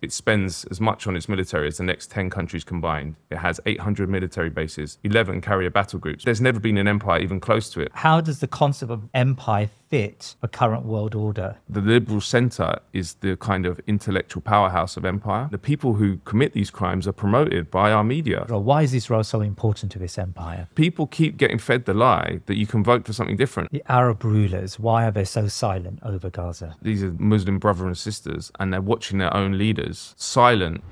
It spends as much on its military as the next 10 countries combined. It has 800 military bases, 11 carrier battle groups. There's never been an empire even close to it. How does the concept of empire fit the current world order? The liberal centre is the kind of intellectual powerhouse of empire. The people who commit these crimes are promoted by our media. Why is Israel so important to this empire? People keep getting fed the lie that you can vote for something different. The Arab rulers, why are they so silent over Gaza? These are Muslim brothers and sisters, and they're watching their own leaders silent.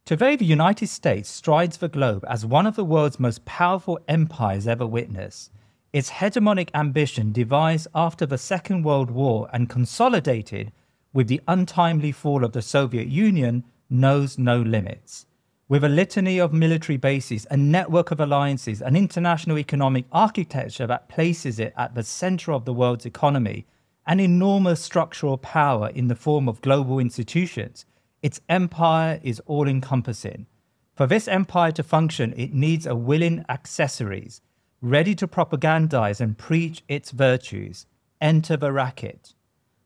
Today, the United States strides the globe as one of the world's most powerful empires ever witnessed. Its hegemonic ambition, devised after the Second World War and consolidated with the untimely fall of the Soviet Union, knows no limits. With a litany of military bases, a network of alliances, an international economic architecture that places it at the center of the world's economy, an enormous structural power in the form of global institutions, its empire is all-encompassing. For this empire to function, it needs a willing accessories, ready to propagandize and preach its virtues. Enter the racket.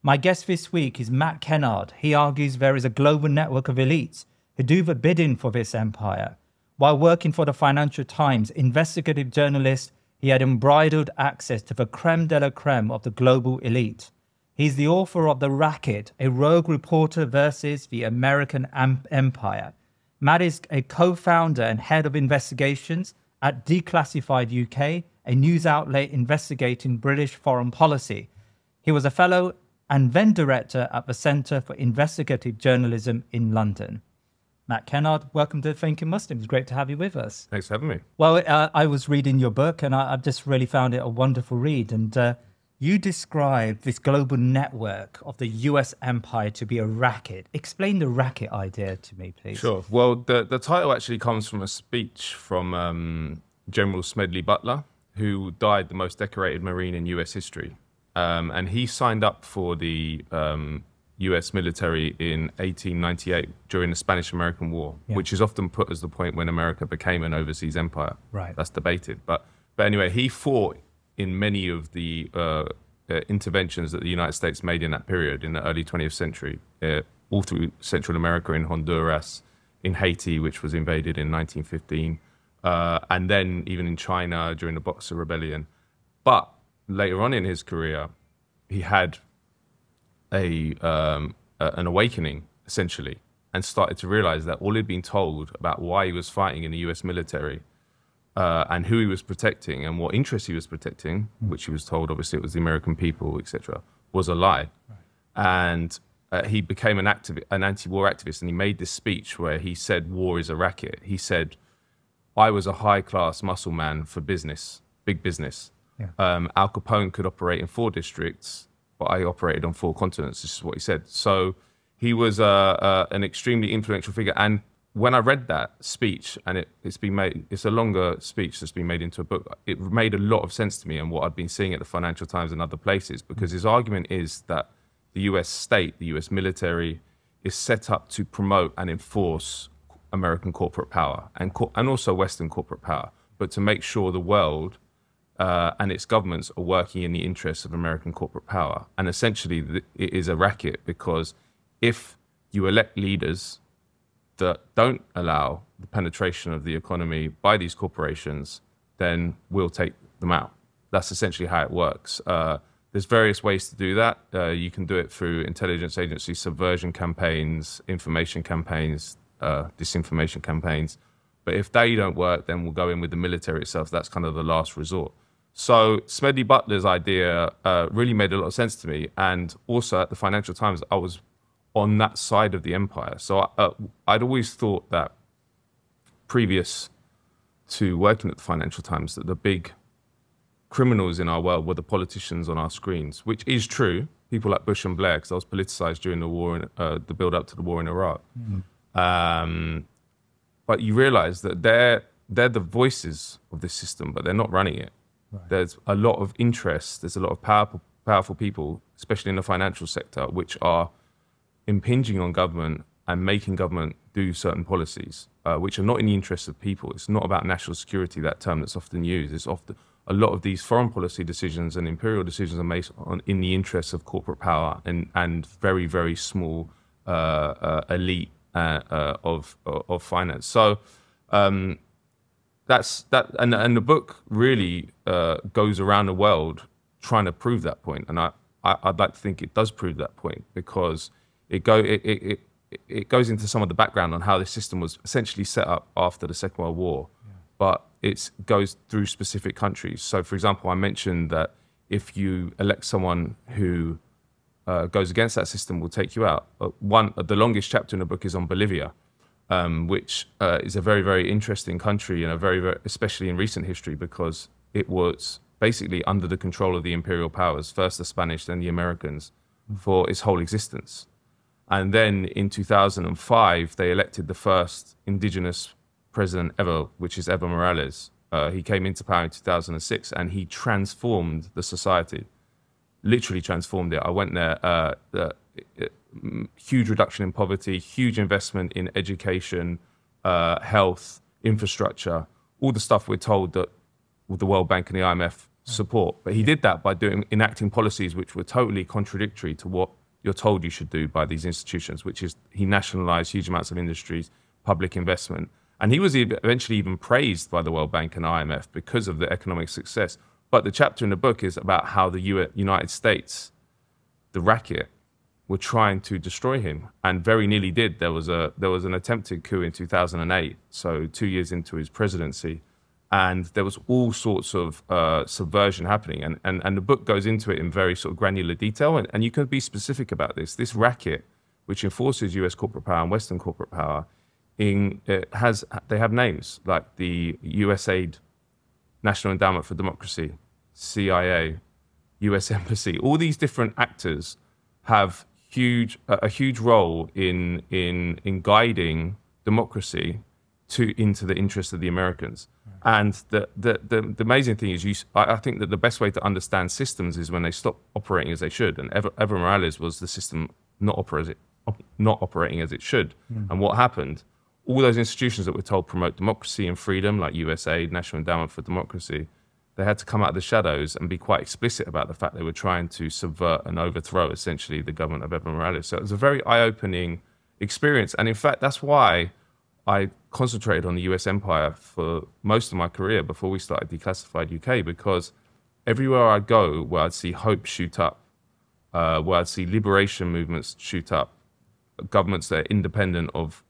My guest this week is Matt Kennard. He argues there is a global network of elites who do the bidding for this empire. While working for the Financial Times, investigative journalist, he had unbridled access to the crème de la crème of the global elite. He's the author of The Racket, a rogue reporter versus the American empire. Matt is a co-founder and head of investigations at Declassified UK, a news outlet investigating British foreign policy. He was a fellow and then director at the Centre for Investigative Journalism in London. Matt Kennard, welcome to Thinking Muslim. It's great to have you with us. Thanks for having me. Well, I was reading your book and I've just really found it a wonderful read. And you describe this global network of the US empire to be a racket. Explain the racket idea to me, please. Sure. Well, the title actually comes from a speech from General Smedley Butler, who died the most decorated Marine in US history. And he signed up for the US military in 1898 during the Spanish-American War, which is often put as the point when America became an overseas empire. Right. That's debated. But anyway, he fought in many of the interventions that the United States made in that period in the early 20th century, all through Central America, in Honduras, in Haiti, which was invaded in 1915, and then even in China during the Boxer Rebellion. But later on in his career, he had an awakening, essentially, and started to realize that all he'd been told about why he was fighting in the US military and who he was protecting and what interests he was protecting, which he was told, obviously, it was the American people, etc., was a lie. Right. And he became an anti-war activist, and he made this speech where he said war is a racket. He said, I was a high-class muscle man for business, big business. Yeah. Al Capone could operate in 4 districts, but I operated on 4 continents. This is what he said. So he was an extremely influential figure. And when I read that speech, and it's a longer speech that's been made into a book, it made a lot of sense to me and what I'd been seeing at the Financial Times and other places, because his argument is that the US state, the US military, is set up to promote and enforce American corporate power and also Western corporate power, but to make sure the world and its governments are working in the interests of American corporate power. And essentially, it is a racket, because if you elect leaders that don't allow the penetration of the economy by these corporations, then we'll take them out. That's essentially how it works. There's various ways to do that. You can do it through intelligence agency subversion campaigns, information campaigns, disinformation campaigns. But if they don't work, then we'll go in with the military itself. That's kind of the last resort. So Smedley Butler's idea really made a lot of sense to me. And also at the Financial Times, I was on that side of the empire. So I'd always thought that, previous to working at the Financial Times, that the big criminals in our world were the politicians on our screens, which is true. People like Bush and Blair, because I was politicized during the war, the build-up to the war in Iraq. Mm-hmm. But you realize that they're the voices of this system, but they're not running it. Right. There's a lot of interest. There's a lot of powerful people, especially in the financial sector, which are impinging on government and making government do certain policies, which are not in the interest of people. It's not about national security, that term that's often used. It's a lot of these foreign policy decisions and imperial decisions are made in the interests of corporate power and very, very small elite of finance. So that's that, and the book really goes around the world trying to prove that point, and I'd like to think it does prove that point, because it goes into some of the background on how this system was essentially set up after the Second World War, but it goes through specific countries. So, for example, I mentioned that if you elect someone who goes against that system, will take you out. The longest chapter in the book is on Bolivia, which is a very, very interesting country, and especially in recent history, because it was basically under the control of the imperial powers, first the Spanish, then the Americans, for its whole existence. And then in 2005, they elected the first indigenous president ever, which is Evo Morales. He came into power in 2006, and he transformed the society, literally transformed it. I went there, huge reduction in poverty, huge investment in education, health, infrastructure, all the stuff we're told that the World Bank and the IMF support. But he did that by enacting policies which were totally contradictory to what you're told you should do by these institutions, which is he nationalized huge amounts of industries, public investment. And he was eventually even praised by the World Bank and IMF because of the economic success. But the chapter in the book is about how the United States, the Racket, were trying to destroy him, and very nearly did. There was an attempted coup in 2008, so 2 years into his presidency, and there was all sorts of subversion happening. And the book goes into it in very sort of granular detail, and you can be specific about this. This Racket, which enforces US corporate power and Western corporate power, they have names like the USAID, National Endowment for Democracy, CIA, US Embassy. All these different actors have a huge role in guiding democracy into the interests of the Americans. And the amazing thing is, I think that the best way to understand systems is when they stop operating as they should. And Evo Morales was the system not operating as it should. And what happened? All those institutions that were told promote democracy and freedom, like USAID, National Endowment for Democracy, they had to come out of the shadows and be quite explicit about the fact they were trying to subvert and overthrow, essentially, the government of Evo Morales. So it was a very eye-opening experience. And in fact, that's why I concentrated on the US empire for most of my career before we started Declassified UK, because everywhere I'd go where I'd see hope shoot up, where I'd see liberation movements shoot up, governments that are independent of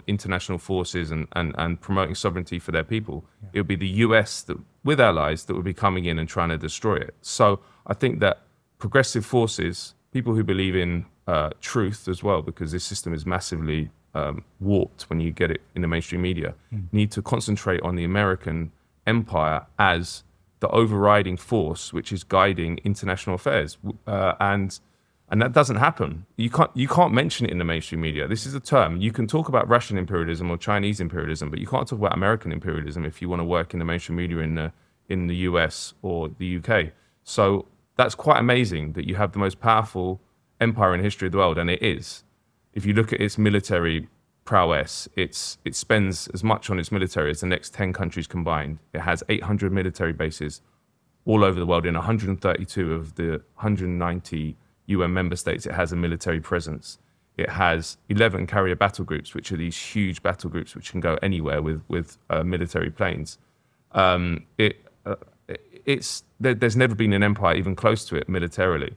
international forces and promoting sovereignty for their people, it would be the US with allies that would be coming in and trying to destroy it. So I think that progressive forces, people who believe in truth as well, because this system is massively warped when you get it in the mainstream media, need to concentrate on the American empire as the overriding force which is guiding international affairs. And that doesn't happen. You can't mention it in the mainstream media. This is a term. You can talk about Russian imperialism or Chinese imperialism, but you can't talk about American imperialism if you want to work in the mainstream media in the US or the UK. So that's quite amazing that you have the most powerful empire in the history of the world, and it is. If you look at its military prowess, it spends as much on its military as the next 10 countries combined. It has 800 military bases all over the world. In 132 of the 190 UN member states, it has a military presence. It has 11 carrier battle groups, which are these huge battle groups which can go anywhere with military planes. There's never been an empire even close to it militarily.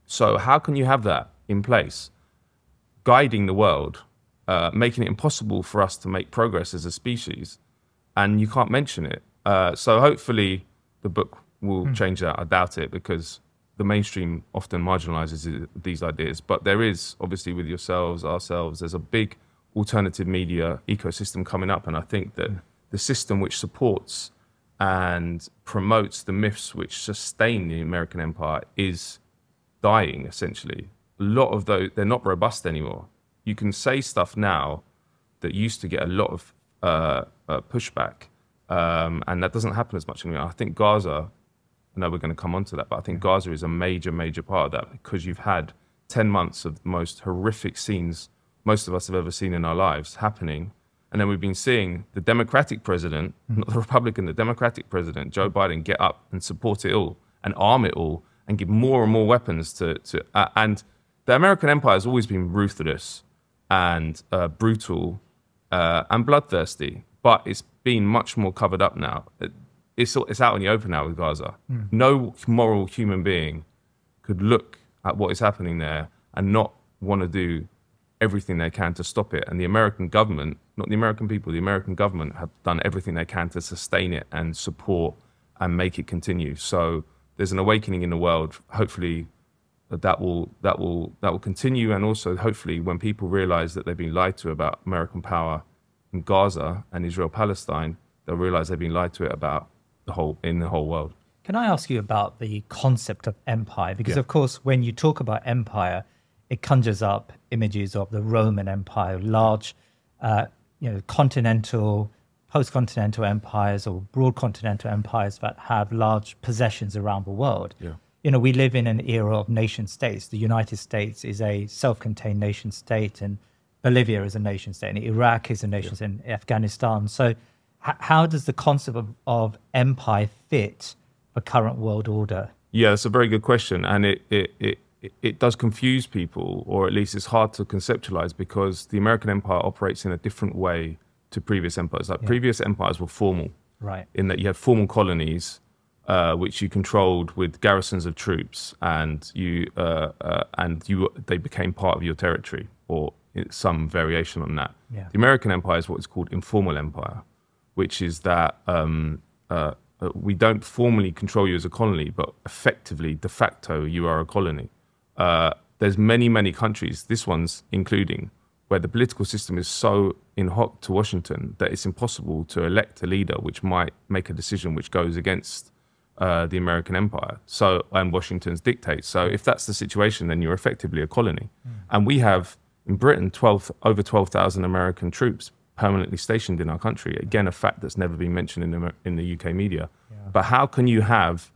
So how can you have that in place, guiding the world, making it impossible for us to make progress as a species, and you can't mention it? So hopefully the book will change that. I doubt it, because the mainstream often marginalizes these ideas. But there is, obviously, with ourselves, there's a big alternative media ecosystem coming up. And I think that the system which supports and promotes the myths which sustain the American empire is dying, essentially. A lot of those, they're not robust anymore. You can say stuff now that used to get a lot of pushback, and that doesn't happen as much anymore. I think Gaza, I know we're going to come on to that, but I think Gaza is a major, major part of that, because you've had 10 months of the most horrific scenes most of us have ever seen in our lives happening, And then we've been seeing the Democratic president, not the Republican, the Democratic president, Joe Biden, get up and support it all and arm it all and give more and more weapons and the American empire has always been ruthless and brutal and bloodthirsty, but it's been much more covered up now. It's out in the open now with Gaza. No moral human being could look at what is happening there and not want to do everything they can to stop it. And the American government, not the American people, the American government have done everything they can to sustain it and support and make it continue. So there's an awakening in the world. Hopefully that will continue. And also hopefully when people realize that they've been lied to about American power in Gaza and Israel-Palestine, they'll realize they've been lied to it about the whole world. Can I ask you about the concept of empire? Because of course, when you talk about empire, it conjures up images of the Roman Empire, large, continental, post-continental empires or broad continental empires that have large possessions around the world. Yeah. We live in an era of nation states. The United States is a self-contained nation state, and Bolivia is a nation state, and Iraq is a nation state, and Afghanistan. So how does the concept of empire fit the current world order? Yeah, that's a very good question. And it does confuse people, or at least it's hard to conceptualize, because the American empire operates in a different way to previous empires. Like previous empires were formal, right? In that you had formal colonies, which you controlled with garrisons of troops, and they became part of your territory, or some variation on that. Yeah. The American empire is what is called informal empire, which is that we don't formally control you as a colony, but effectively, de facto, you are a colony. There's many countries, this one's including, where the political system is so in hoc to Washington that it's impossible to elect a leader which might make a decision which goes against the American empire and Washington's dictates. So if that's the situation, then you're effectively a colony. And we have, in Britain, over 12,000 American troops permanently stationed in our country. Again, a fact that's never been mentioned in the UK media. Yeah. But how can you have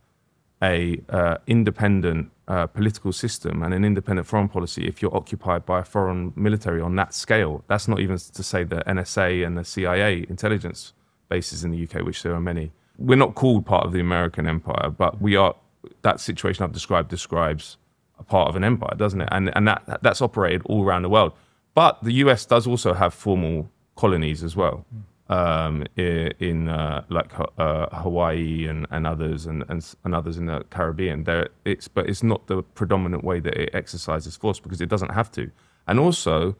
a independent political system and an independent foreign policy if you're occupied by a foreign military on that scale? That's not even to say the NSA and the CIA intelligence bases in the UK, which there are many. We're not called part of the American empire, but we are. That situation I've described describes a part of an empire, doesn't it? And that's operated all around the world. But the US does also have formal colonies as well, in Hawaii and others and others in the Caribbean. But it's not the predominant way that it exercises force, because it doesn't have to. And also,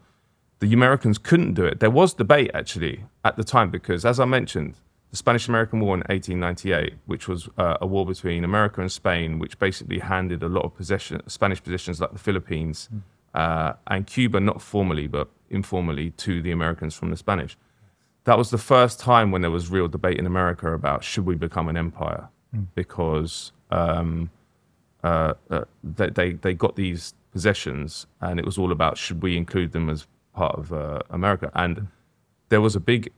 the Americans couldn't do it. There was debate actually at the time, because as I mentioned, the Spanish-American War in 1898, which was a war between America and Spain, which basically handed a lot of Spanish possessions like the Philippines and Cuba, not formally but informally, to the Americans from the Spanish. That was the first time when there was real debate in America about should we become an empire, because they got these possessions, and it was all about should we include them as part of America. And there was a big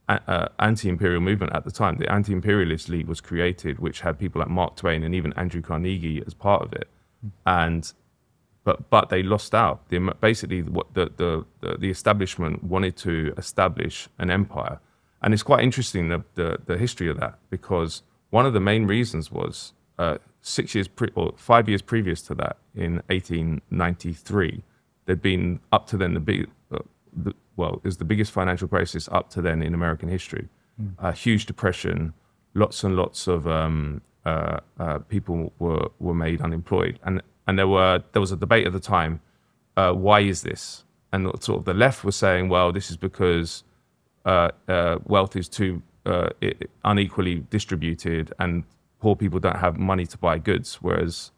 anti-imperial movement at the time. The Anti-Imperialist League was created, which had people like Mark Twain and even Andrew Carnegie as part of it. But they lost out. Basically, what the establishment wanted to establish an empire, and it's quite interesting the history of that, because one of the main reasons was 5 years previous to that, in 1893, there'd been up to then it was the biggest financial crisis up to then in American history. A huge depression, lots and lots of people were made unemployed, and there was a debate at the time. Why is this? And sort of the left was saying, well, this is because wealth is too unequally distributed, and poor people don't have money to buy goods, whereas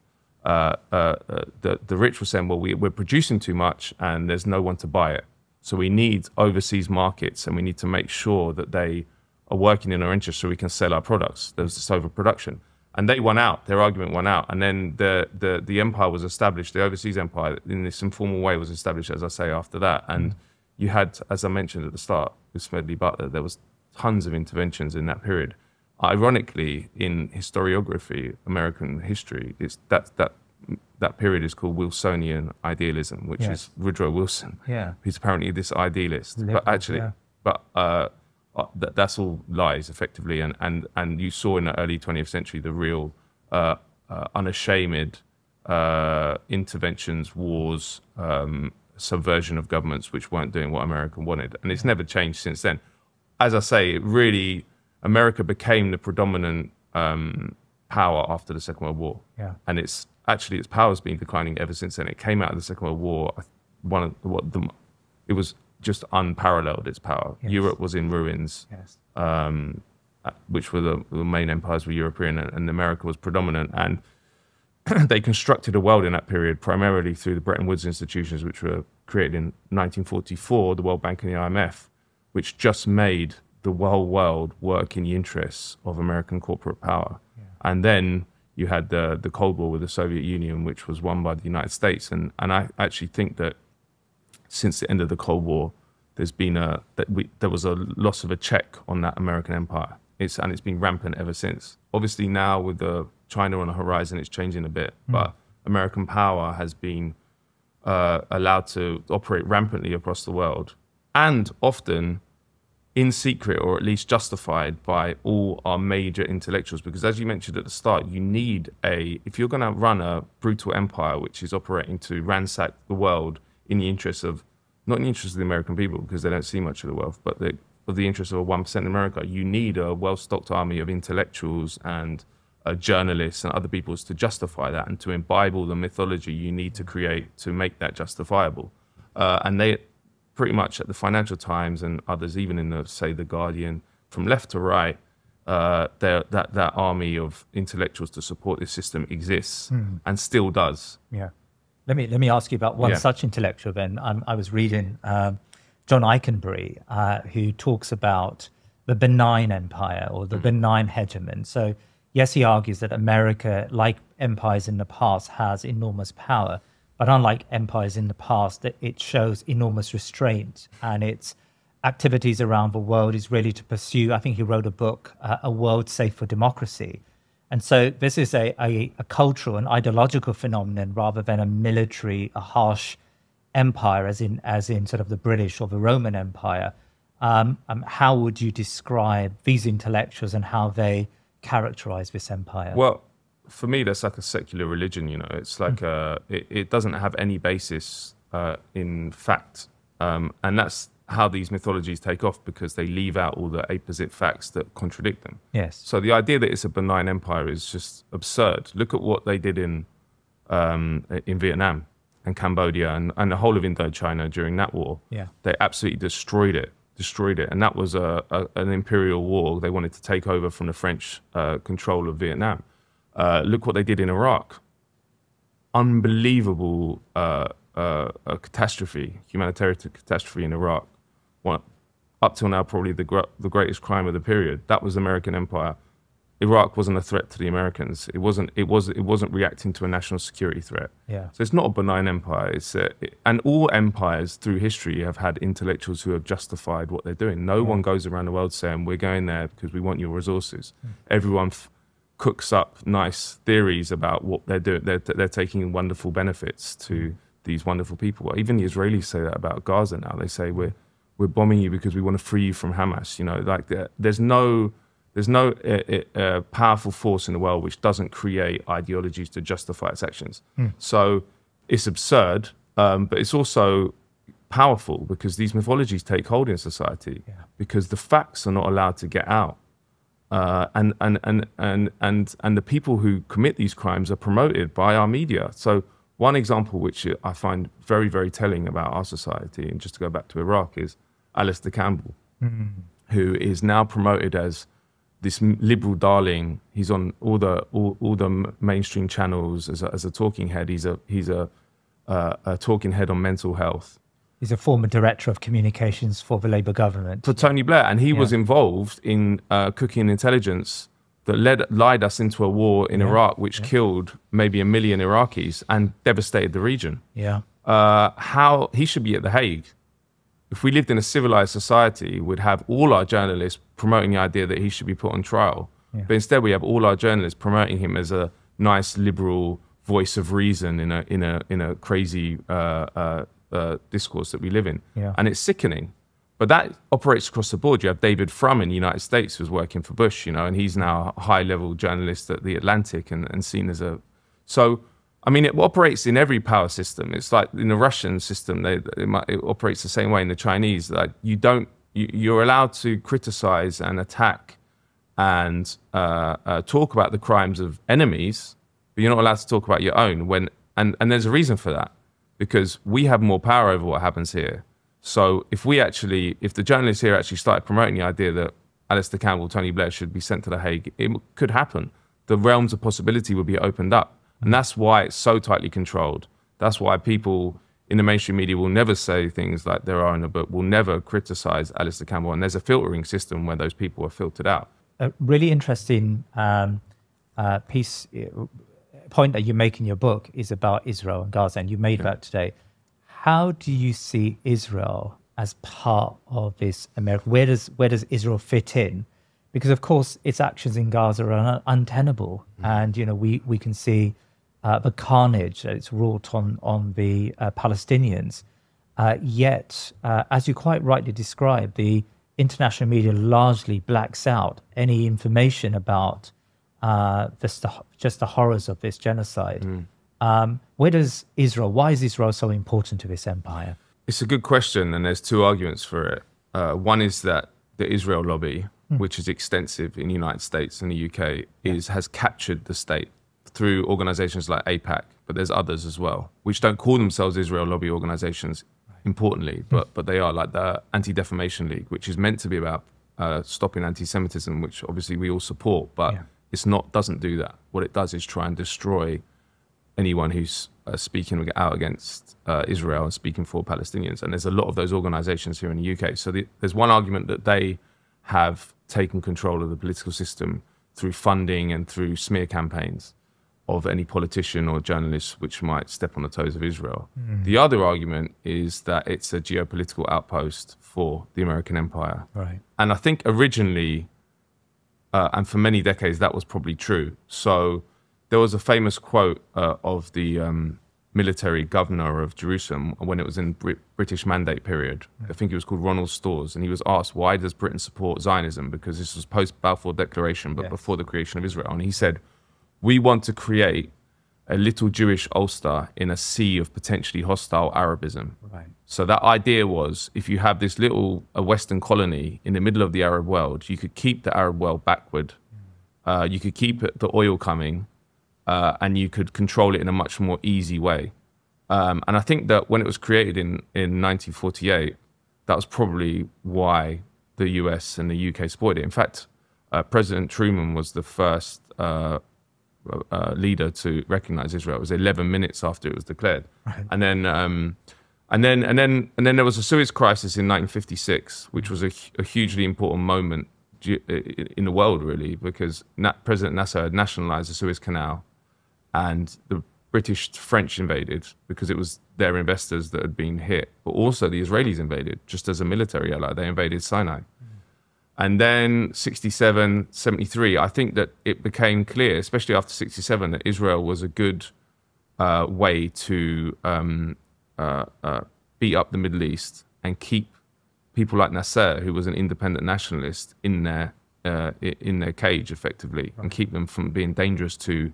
the rich were saying, well, we're producing too much and there's no one to buy it. So we need overseas markets, and we need to make sure that they are working in our interest so we can sell our products. There was this overproduction. And they won out, their argument won out. And then the empire was established, the overseas empire, in this informal way, was established, as I say, after that. And you had, as I mentioned at the start, with Smedley Butler, there was tons of interventions in that period. Ironically, in historiography, American history, that period is called Wilsonian idealism, which is Woodrow Wilson. Yeah. He's apparently this idealist. But actually, But that's all lies, effectively. And you saw in the early 20th century the real unashamed interventions, wars, subversion of governments which weren't doing what America wanted. And it's never changed since then. As I say, it really, America became the predominant power after the Second World War. Yeah. And its power's been declining ever since then. It came out of the Second World War, it was just unparalleled, its power. Yes. Europe was in ruins. Yes. Which were the main empires were European, and America was predominant. And they constructed a world in that period primarily through the Bretton Woods institutions, which were created in 1944, the World Bank and the IMF, which just made the whole world work in the interests of American corporate power. Yeah. And then you had the Cold War with the Soviet Union, which was won by the United States. And I actually think that since the end of the Cold War, there's been there was a loss of a check on that American empire. It's been rampant ever since. Obviously now with China on the horizon, it's changing a bit, but American power has been allowed to operate rampantly across the world, and often in secret, or at least justified by all our major intellectuals. Because as you mentioned at the start, you need if you're going to run a brutal empire which is operating to ransack the world in the interest of, not in the interest of the American people, because they don't see much of the wealth, but of the interest of 1% in America, you need a well-stocked army of intellectuals and journalists and other peoples to justify that and to imbibe all the mythology you need to create to make that justifiable. And they pretty much at the Financial Times and others, even in the Guardian, from left to right, that army of intellectuals to support this system exists and still does. Yeah. Let me ask you about one such intellectual then. I was reading John Eikenberry, who talks about the benign empire or the benign hegemon. So yes, he argues that America, like empires in the past, has enormous power, but unlike empires in the past, it shows enormous restraint, and its activities around the world is really to pursue, I think he wrote a book, A World Safe for Democracy. And so this is a cultural and ideological phenomenon rather than a military, a harsh empire, as in sort of the British or the Roman Empire. How would you describe these intellectuals and how they characterize this empire? Well, for me, that's like a secular religion. It's like it doesn't have any basis in fact, and that's how these mythologies take off, because they leave out all the apposite facts that contradict them. Yes. So the idea that it's a benign empire is just absurd. Look at what they did in Vietnam and Cambodia and the whole of Indochina during that war. Yeah. They absolutely destroyed it. And that was an imperial war. They wanted to take over from the French control of Vietnam. Look what they did in Iraq. Unbelievable catastrophe, humanitarian catastrophe in Iraq. Up till now, probably the greatest crime of the period. That was American empire. Iraq wasn't a threat to the Americans. It wasn't reacting to a national security threat. Yeah. So it's not a benign empire. And all empires through history have had intellectuals who have justified what they're doing. No one goes around the world saying, we're going there because we want your resources. Everyone cooks up nice theories about what they're doing. They're taking wonderful benefits to these wonderful people. Even the Israelis say that about Gaza now. They say, we're bombing you because we want to free you from Hamas. There's no powerful force in the world which doesn't create ideologies to justify its actions. So it's absurd, but it's also powerful, because these mythologies take hold in society because the facts are not allowed to get out. And the people who commit these crimes are promoted by our media. So one example which I find very, very telling about our society, and just to go back to Iraq, is Alistair Campbell, who is now promoted as this liberal darling. He's on all the mainstream channels as a talking head. He's a talking head on mental health. He's a former director of communications for the Labour government. For Tony Blair, and he was involved in cooking intelligence that lied us into a war in Iraq, which killed maybe 1 million Iraqis and devastated the region. Yeah. How he should be at The Hague. If we lived in a civilized society, we'd have all our journalists promoting the idea that he should be put on trial. Yeah. But instead, we have all our journalists promoting him as a nice liberal voice of reason in a crazy discourse that we live in. Yeah. And it's sickening. But that operates across the board. You have David Frum in the United States who's working for Bush, you know, and he's now a high-level journalist at The Atlantic and seen as a... So, I mean, it operates in every power system. It's like in the Russian system, it operates the same way in the Chinese. Like you're allowed to criticize and attack and talk about the crimes of enemies, but you're not allowed to talk about your own. And there's a reason for that, because we have more power over what happens here. So if the journalists here actually started promoting the idea that Alistair Campbell, Tony Blair should be sent to The Hague, it could happen. The realms of possibility would be opened up. And that's why it's so tightly controlled. That's why people in the mainstream media will never say things like there are in the book, will never criticize Alistair Campbell. And there's a filtering system where those people are filtered out. A really interesting point that you make in your book is about Israel and Gaza, and you made that today. How do you see Israel as part of this America? Where does Israel fit in? Because of course its actions in Gaza are untenable, and you know we can see the carnage that it's wrought on the Palestinians. Yet, as you quite rightly described, the international media largely blacks out any information about just the horrors of this genocide. Why is Israel so important to this empire? It's a good question, and there's two arguments for it. One is that the Israel lobby, which is extensive in the United States and the UK, has captured the state through organizations like AIPAC, but there's others as well, which don't call themselves Israel lobby organizations, importantly, but they are, like the Anti-Defamation League, which is meant to be about stopping anti-Semitism, which obviously we all support, but doesn't do that. What it does is try and destroy anyone who's speaking out against Israel and speaking for Palestinians. And there's a lot of those organizations here in the UK. So there's one argument that they have taken control of the political system through funding and through smear campaigns of any politician or journalist which might step on the toes of Israel. The other argument is that it's a geopolitical outpost for the American empire. Right. And I think originally, and for many decades, that was probably true. So there was a famous quote of the military governor of Jerusalem when it was in British Mandate period. I think it was called Ronald Storrs, and he was asked, why does Britain support Zionism? Because this was post-Balfour Declaration, but before the creation of Israel. And he said, we want to create a little Jewish Ulster in a sea of potentially hostile Arabism. Right. So that idea was, if you have this little Western colony in the middle of the Arab world, you could keep the Arab world backward. You could keep the oil coming, and you could control it in a much more easy way. And I think that when it was created in 1948, that was probably why the US and the UK supported it. In fact, President Truman was the first leader to recognize Israel. It was 11 minutes after it was declared. Right. And then there was a Suez Crisis in 1956, which was a hugely important moment in the world, really, because President Nasser had nationalized the Suez Canal, and the British French invaded because it was their investors that had been hit, but also the Israelis invaded just as a military ally. They invaded Sinai. And then 67, 73, I think that it became clear, especially after 67, that Israel was a good way to beat up the Middle East and keep people like Nasser, who was an independent nationalist, in their cage, effectively, and keep them from being dangerous to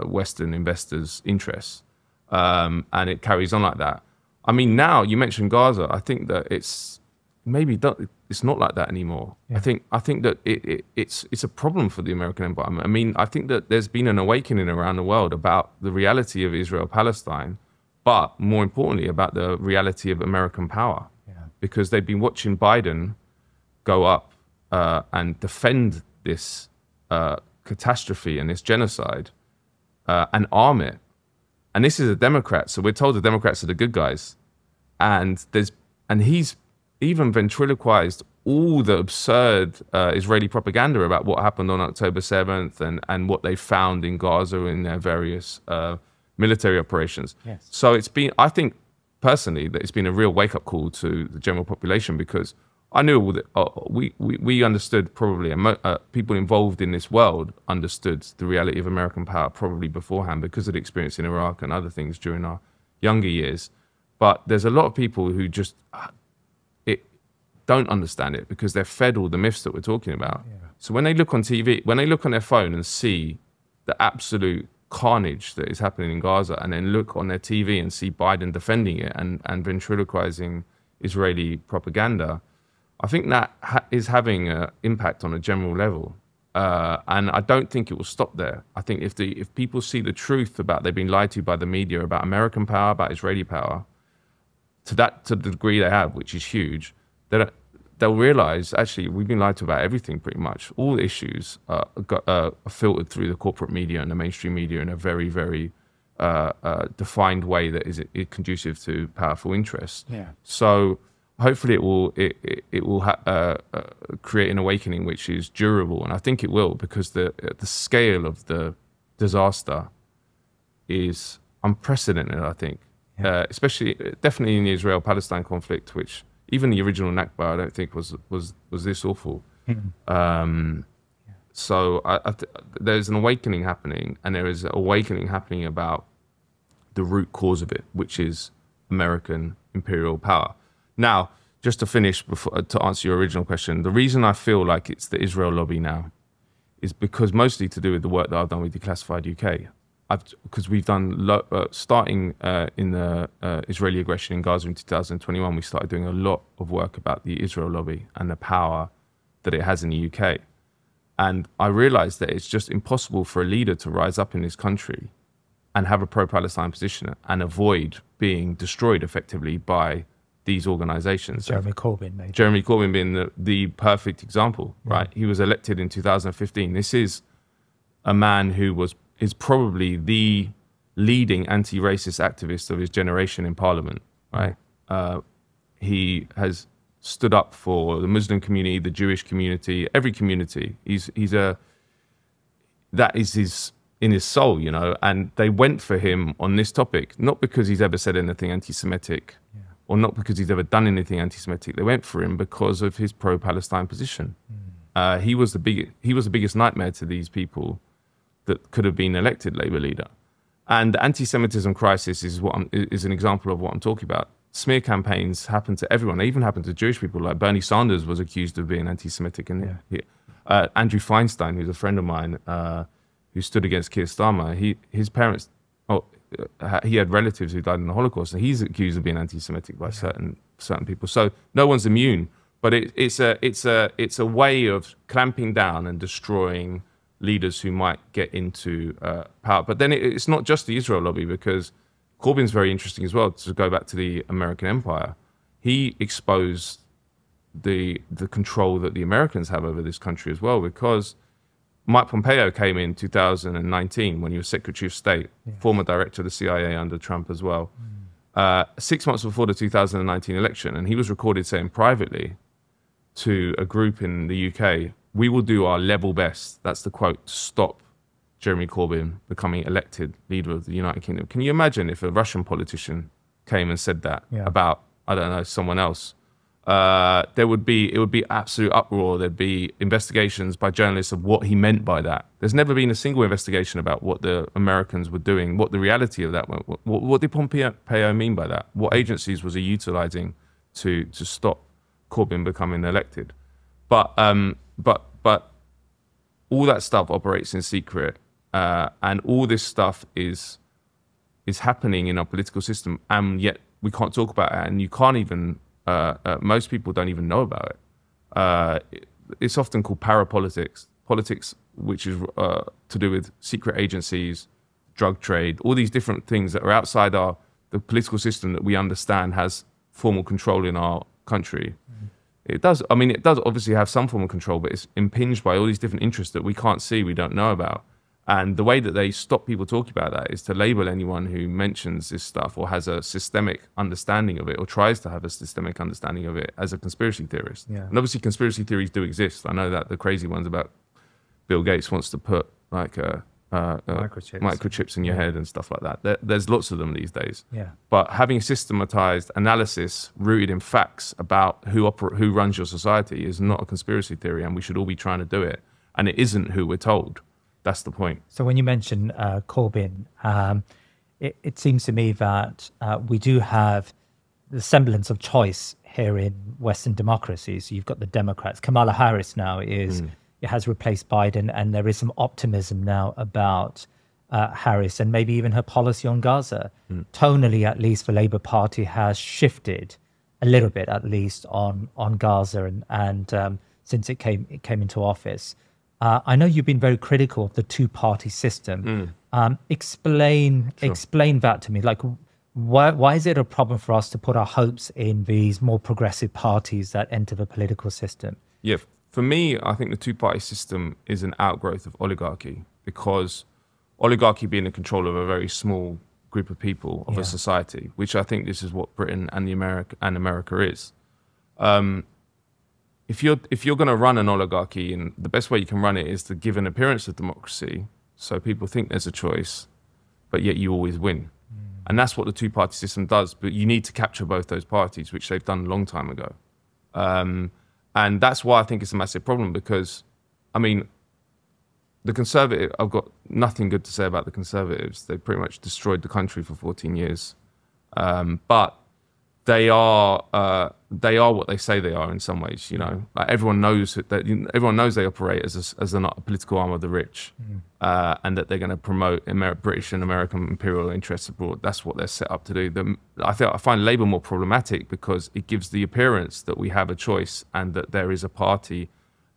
Western investors' interests. And it carries on like that. I mean, now, you mentioned Gaza, I think that it's not like that anymore. Yeah. I think that it's a problem for the American empire. I mean, I think that there's been an awakening around the world about the reality of Israel-Palestine, but more importantly about the reality of American power. Yeah. Because they've been watching Biden go up and defend this catastrophe and this genocide and arm it. And this is a Democrat, so we're told the Democrats are the good guys. And he's even ventriloquized all the absurd Israeli propaganda about what happened on October 7th and what they found in Gaza in their various military operations. Yes. So I think personally that it's been a real wake-up call to the general population, because I knew that we understood probably, people involved in this world understood the reality of American power probably beforehand because of the experience in Iraq and other things during our younger years. But there's a lot of people who just, don't understand it because they're fed all the myths that we're talking about. So when they look on TV, when they look on their phone and see the absolute carnage that is happening in Gaza, and then look on their TV and see Biden defending it and ventriloquizing Israeli propaganda, I think that is having an impact on a general level. And I don't think it will stop there. I think if people see the truth about they've been lied to by the media about American power, about Israeli power, to the degree they have, which is huge, that they'll realize, actually, we've been lied to about everything pretty much. All the issues are filtered through the corporate media and the mainstream media in a very, very defined way that is conducive to powerful interests. So hopefully it will create an awakening which is durable. And I think it will, because the scale of the disaster is unprecedented, I think. Especially, definitely in the Israel-Palestine conflict, which even the original Nakba, I don't think was this awful. So there's an awakening happening, and there is an awakening happening about the root cause of it, which is American imperial power. Now, just to finish, to answer your original question, the reason I feel like it's the Israel lobby now is because mostly to do with the work that I've done with Declassified UK. Because we've done, starting in the Israeli aggression in Gaza in 2021, we started doing a lot of work about the Israel lobby and the power that it has in the UK. And I realized that it's just impossible for a leader to rise up in this country and have a pro-Palestine position and avoid being destroyed effectively by these organizations. Jeremy Corbyn, maybe. Jeremy Corbyn being the perfect example, right? He was elected in 2015. This is a man who is probably the leading anti-racist activist of his generation in Parliament, right? He has stood up for the Muslim community, the Jewish community, every community. That is in his soul, you know, and they went for him on this topic, not because he's ever said anything anti-Semitic or not because he's ever done anything anti-Semitic. They went for him because of his pro-Palestine position. He was the biggest nightmare to these people that could have been elected Labour leader. And the anti-Semitism crisis is an example of what I'm talking about. Smear campaigns happen to everyone. They even happen to Jewish people. Like Bernie Sanders was accused of being anti-Semitic. And Andrew Feinstein, who's a friend of mine, who stood against Keir Starmer, his parents, he had relatives who died in the Holocaust, and he's accused of being anti-Semitic by certain people. So no one's immune. But it's a way of clamping down and destroying leaders who might get into power. But then it's not just the Israel lobby, because Corbyn's very interesting as well, to go back to the American empire. He exposed the control that the Americans have over this country as well, because Mike Pompeo came in 2019 when he was Secretary of State, former director of the CIA under Trump as well, 6 months before the 2019 election. And he was recorded saying privately to a group in the UK, "We will do our level best," that's the quote, "to stop Jeremy Corbyn becoming elected leader of the United Kingdom." Can you imagine if a Russian politician came and said that about, I don't know, someone else? It would be absolute uproar. There'd be investigations by journalists of what he meant by that. There's never been a single investigation about what the Americans were doing, what the reality of that was. What did Pompeo mean by that? What agencies was he utilizing to stop Corbyn becoming elected? But all that stuff operates in secret, and all this stuff is happening in our political system, and yet we can't talk about it, and you can't even. Most people don't even know about it. It's often called parapolitics, politics which is to do with secret agencies, drug trade, all these different things that are outside the political system that we understand has formal control in our country. It does obviously have some form of control, but it's impinged by all these different interests that we can't see, we don't know about. And the way that they stop people talking about that is to label anyone who mentions this stuff or has a systemic understanding of it or tries to have a systemic understanding of it as a conspiracy theorist. And obviously conspiracy theories do exist. I know that the crazy ones about Bill Gates wants to put like microchips in your head and stuff like that. There's lots of them these days. But having systematized analysis rooted in facts about who runs your society is not a conspiracy theory, and we should all be trying to do it. And it isn't who we're told. That's the point. So when you mention Corbyn, it seems to me that we do have the semblance of choice here in Western democracies. You've got the Democrats. Kamala Harris now it has replaced Biden, and there is some optimism now about Harris and maybe even her policy on Gaza. Tonally, at least, the Labour Party has shifted a little bit, at least, on Gaza and since it came into office. I know you've been very critical of the two-party system. Explain that to me. Like, why is it a problem for us to put our hopes in these more progressive parties that enter the political system? Yeah, for me, I think the two-party system is an outgrowth of oligarchy, because oligarchy being in control of a very small group of people of a society, which I think this is what Britain and America is. If you're going to run an oligarchy, and the best way you can run it is to give an appearance of democracy, so people think there's a choice, but yet you always win. And that's what the two-party system does. But you need to capture both those parties, which they've done a long time ago. And that's why I think it's a massive problem, because, I mean, the Conservative, I've got nothing good to say about the Conservatives. They pretty much destroyed the country for 14 years. But they are what they say they are in some ways. You know, like everyone knows they operate as a political arm of the rich, and that they're going to promote British and American imperial interests abroad. That's what they're set up to do. I find Labour more problematic because it gives the appearance that we have a choice and that there is a party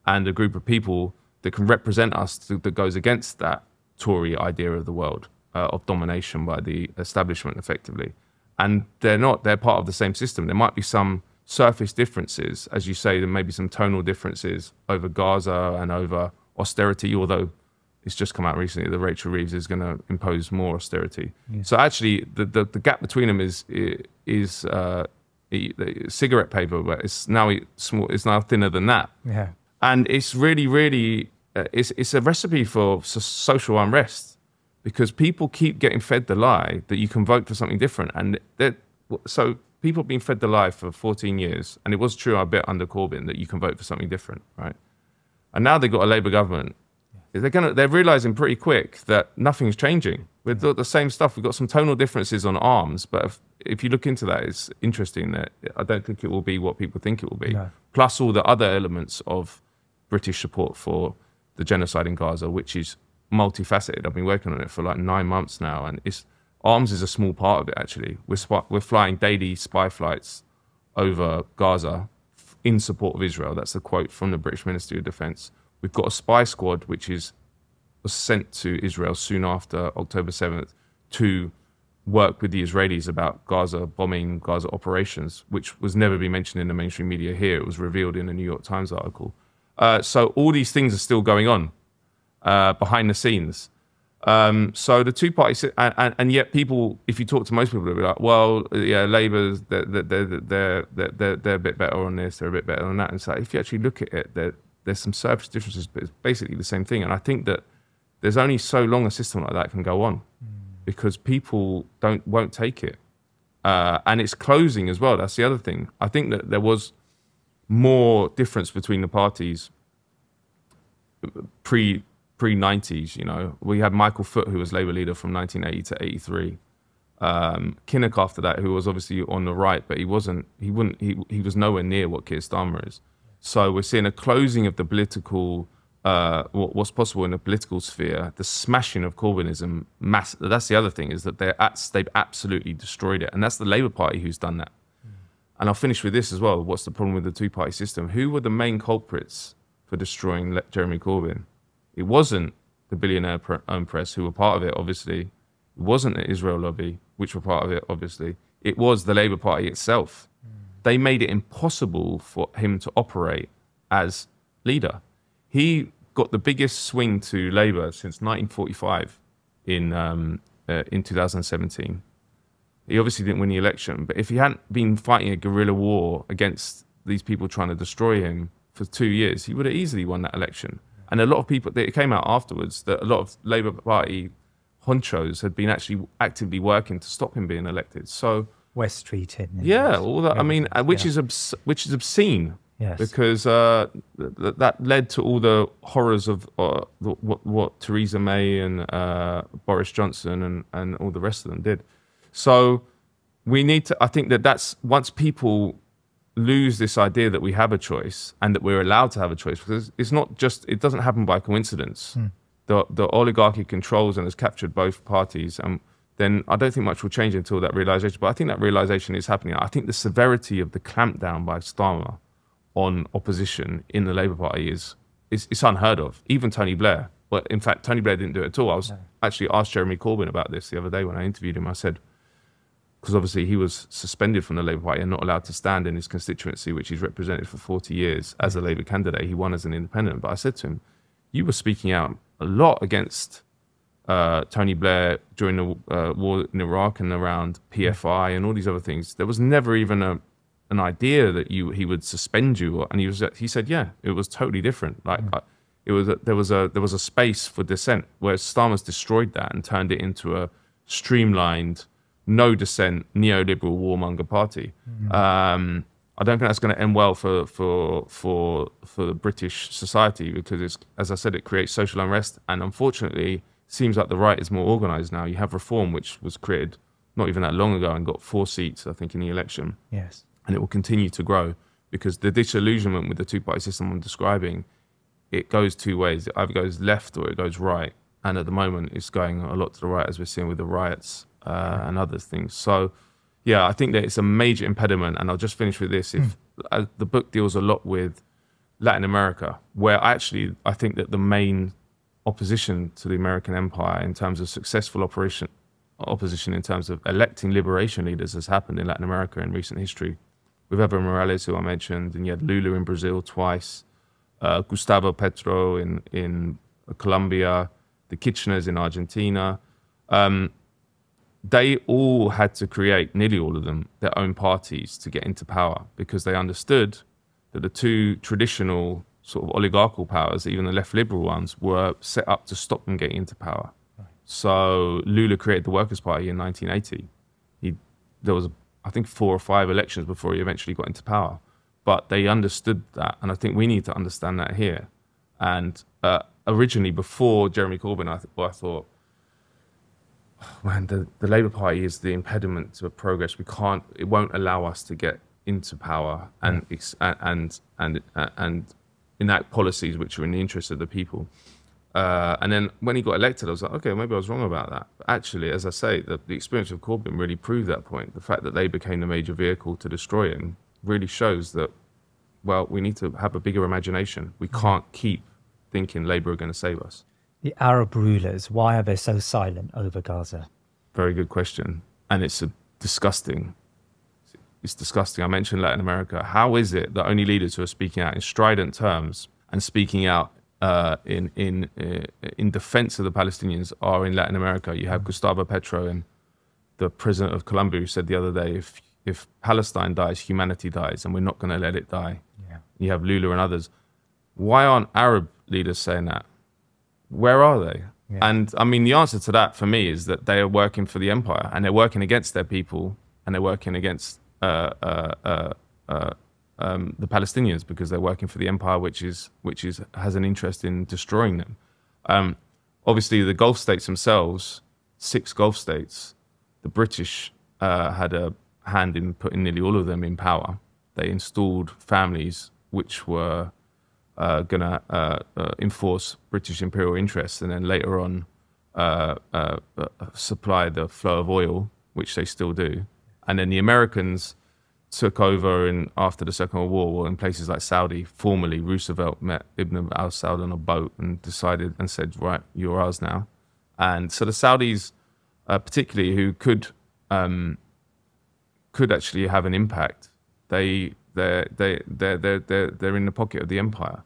and a group of people that can represent us that goes against that Tory idea of the world, of domination by the establishment, effectively. And they're not. They're part of the same system. There might be some surface differences, as you say. There may be some tonal differences over Gaza and over austerity, although it's just come out recently that Rachel Reeves is going to impose more austerity. Yeah. So actually, the gap between them is cigarette paper, but it's now small. It's now thinner than that. Yeah. And it's really it's a recipe for social unrest. Because people keep getting fed the lie that you can vote for something different. And so people have been fed the lie for 14 years. And it was true, I bet, under Corbyn, that you can vote for something different, right? And now they've got a Labour government. They're realising pretty quick that nothing's changing. We've got the same stuff. We've got some tonal differences on arms. But if you look into that, it's interesting that I don't think it will be what people think it will be. No. Plus all the other elements of British support for the genocide in Gaza, which is multifaceted. I've been working on it for like 9 months now, and arms is a small part of it. Actually, we're flying daily spy flights over Gaza in support of Israel. That's the quote from the British Ministry of Defence. We've got a spy squad which was sent to Israel soon after October 7th to work with the Israelis about Gaza bombing, Gaza operations, which was never been mentioned in the mainstream media here. It was revealed in a New York Times article. So all these things are still going on behind the scenes. So the two parties, and yet people, if you talk to most people, they'll be like, well, yeah, Labour's, they're a bit better on this, they're a bit better on that. And so if you actually look at it, there's some surface differences, but it's basically the same thing. And I think that there's only so long a system like that can go on because people won't take it. And it's closing as well. That's the other thing. I think that there was more difference between the parties pre-90s, you know. We had Michael Foot, who was Labour leader from 1980 to 83. Kinnock after that, who was obviously on the right, but he was nowhere near what Keir Starmer is. So we're seeing a closing of the political, what's possible in the political sphere, the smashing of Corbynism. That's the other thing, is that they've absolutely destroyed it. And that's the Labour Party who's done that. And I'll finish with this as well. What's the problem with the two-party system? Who were the main culprits for destroying Jeremy Corbyn? It wasn't the billionaire-owned press, who were part of it, obviously. It wasn't the Israel lobby, which were part of it, obviously. It was the Labour Party itself. They made it impossible for him to operate as leader. He got the biggest swing to Labour since 1945 in 2017. He obviously didn't win the election, but if he hadn't been fighting a guerrilla war against these people trying to destroy him for 2 years, he would have easily won that election. And a lot of people, it came out afterwards that a lot of Labour Party honchos had been actually actively working to stop him being elected. So West Street, yeah, all that. I mean, which is obscene. Yes. Because that led to all the horrors of what Theresa May and Boris Johnson and all the rest of them did. So we need to. I think that's once people lose this idea that we have a choice and that we're allowed to have a choice, because it's not just, it doesn't happen by coincidence. The oligarchy controls and has captured both parties, and then I don't think much will change until that realization. But I think that realization is happening. I think the severity of the clampdown by Starmer on opposition in the Labour Party is unheard of. Even Tony Blair. Well, in fact, Tony Blair didn't do it at all. I was actually asked Jeremy Corbyn about this the other day when I interviewed him. I said, because obviously he was suspended from the Labour Party and not allowed to stand in his constituency, which he's represented for 40 years as a Labour candidate. He won as an independent. But I said to him, you were speaking out a lot against Tony Blair during the war in Iraq and around PFI and all these other things. There was never even an idea that he would suspend you. And he said, yeah, it was totally different. Like there was a space for dissent, where Starmer's destroyed that and turned it into a streamlined, no dissent, neoliberal warmonger party. I don't think that's going to end well for the British society, because it's, as I said, it creates social unrest, and unfortunately, it seems like the right is more organised now. You have Reform, which was created not even that long ago and got 4 seats, I think, in the election. Yes, and it will continue to grow, because the disillusionment with the two-party system I'm describing, it goes 2 ways. It either goes left or it goes right, and at the moment, it's going a lot to the right, as we're seeing with the riots and other things. So, yeah, I think that it's a major impediment. And I'll just finish with this. If the book deals a lot with Latin America, where I think that the main opposition to the American empire in terms of successful opposition in terms of electing liberation leaders has happened in Latin America in recent history, with Evo Morales, who I mentioned, and you had Lula in Brazil twice, Gustavo Petro in Colombia, the Kirchners in Argentina. They all had to create, nearly all of them, their own parties to get into power, because they understood that the 2 traditional sort of oligarchical powers, even the left liberal ones, were set up to stop them getting into power. Right. So Lula created the Workers' Party in 1980. There was, I think, 4 or 5 elections before he eventually got into power. But they understood that, and I think we need to understand that here. And originally, before Jeremy Corbyn, I thought, man, the Labour Party is the impediment to progress. It won't allow us to get into power and enact policies which are in the interest of the people. And then when he got elected, I was like, okay, maybe I was wrong about that. But actually, as I say, the experience of Corbyn really proved that point. The fact that they became the major vehicle to destroy him really shows that, well, we need to have a bigger imagination. We can't keep thinking Labour are going to save us. The Arab rulers, why are they so silent over Gaza? Very good question. And it's disgusting. It's disgusting. I mentioned Latin America. How is it that only leaders who are speaking out in strident terms and speaking out in defense of the Palestinians are in Latin America? You have Gustavo Petro, and the president of Colombia, who said the other day, if Palestine dies, humanity dies, and we're not going to let it die. Yeah. You have Lula and others. Why aren't Arab leaders saying that? Where are they? Yeah. And I mean, the answer to that for me is that they are working for the empire, and they're working against their people, and they're working against the Palestinians, because they're working for the empire, which has an interest in destroying them. Obviously, the Gulf states themselves, 6 Gulf states, the British had a hand in putting nearly all of them in power. They installed families which were going to enforce British imperial interests, and then later on supply the flow of oil, which they still do. And then the Americans took over after the Second World War, in places like Saudi. Formally, Roosevelt met Ibn al-Saud on a boat and decided and said, right, you're ours now. And so the Saudis, particularly, who could actually have an impact, they're in the pocket of the empire.